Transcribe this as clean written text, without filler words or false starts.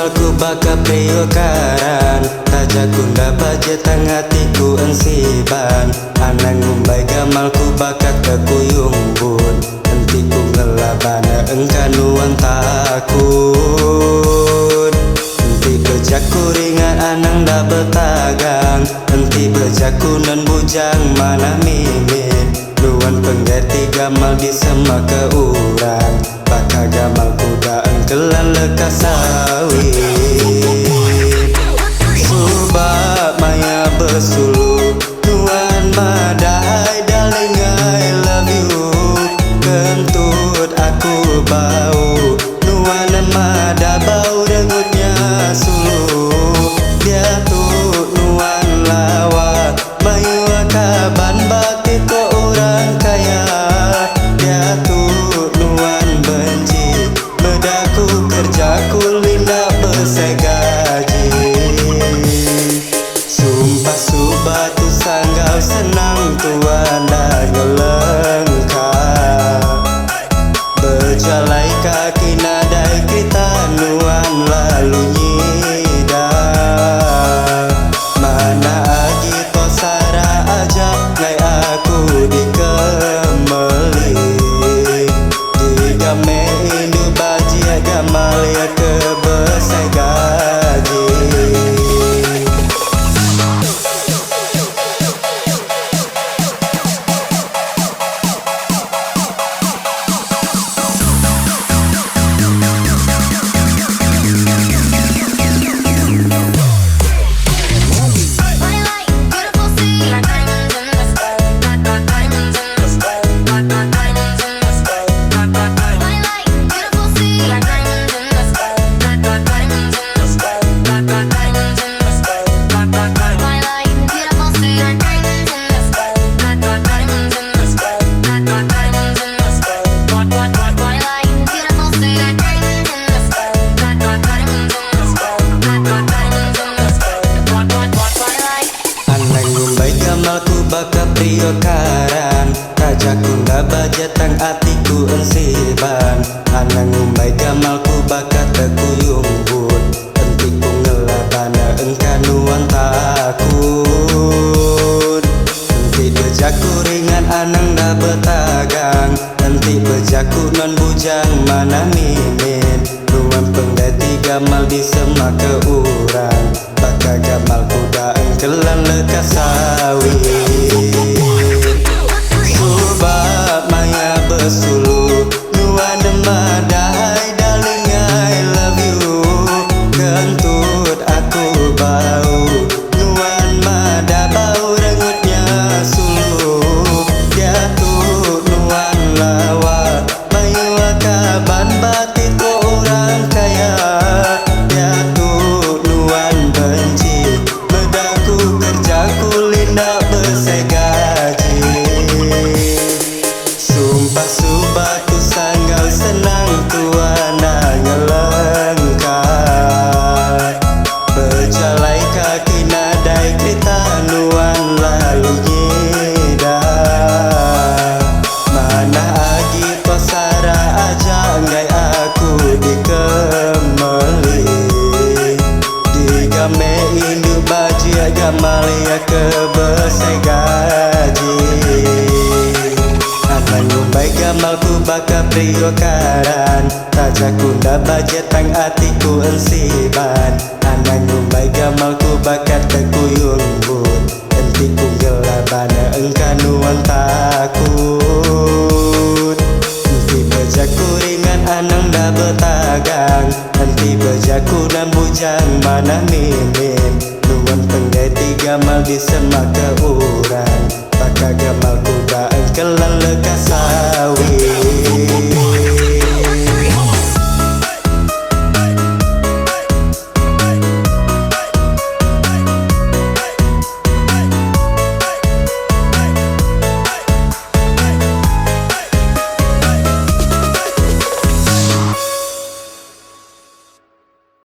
gamalku baka prio karan tajakunda bajetang hatiku ensiban anang ngumbai gamalku bakat kekuyung bun entiku ngelabana engkanuan takut enti bejaku ringan anang da betagang enti bejaku nan bujang mana mimin luan penggati gamal di sema ke urang baka gamal kuda engkelan lekas sawit subak maya bersulu nuan madai darling I love you kentut aku bau nuan mada bau dengutnya sulu dia tuh nuan lawa mayu kaban bakti ko orang kaya dia tuh nuan benci bedaku kerjaku linda besai gaji sumpah subah tu sanggau senang tuan dan ngelengkap berjalai kaki nadai kita nuan lalu nyidam mana agi to sara aja ngai aku dikemeli digame indu bajia gamalia ke besai gaji baka prio karan tajakunda bajetang atiku ensiban anang ngumbai gamalku baka tekuyung bun entiku ngelabana engkanuan takut enti bejaku ringan anang da betagang enti bejaku non bujang mana mimin nuan penggati gamal di sema ke urang baka gamal kuda engkelan lekas sawit subak maya bersulu nuan madai darling I love you kentut aku bau nuan mada bau rengutnya sulu dia tuh nuan lawa mayu kaban batit ko orang kaya dia tuh nuan benci bedaku kerjaku linda besai gaji sumpah subah tu sanggau senang tuan ngelengkap berjalai kaki nadai kita nuan lalu nyidam mana agi pasara aja ngai aku dikemeli digame indu bajia gamalia ke besai gaji anang ngumbai gamalku baka prio karan tajakunda bajetang atiku ensiban anang ngumbai gamalku bakat tekuyung bun entiku gelabana engkanuan takut enti bejaku ringan anang da betagang enti bejaku nan bujang mana mimin nuan penggati gamal di sema ke urang baka gamal kuda engkelan lekas sawit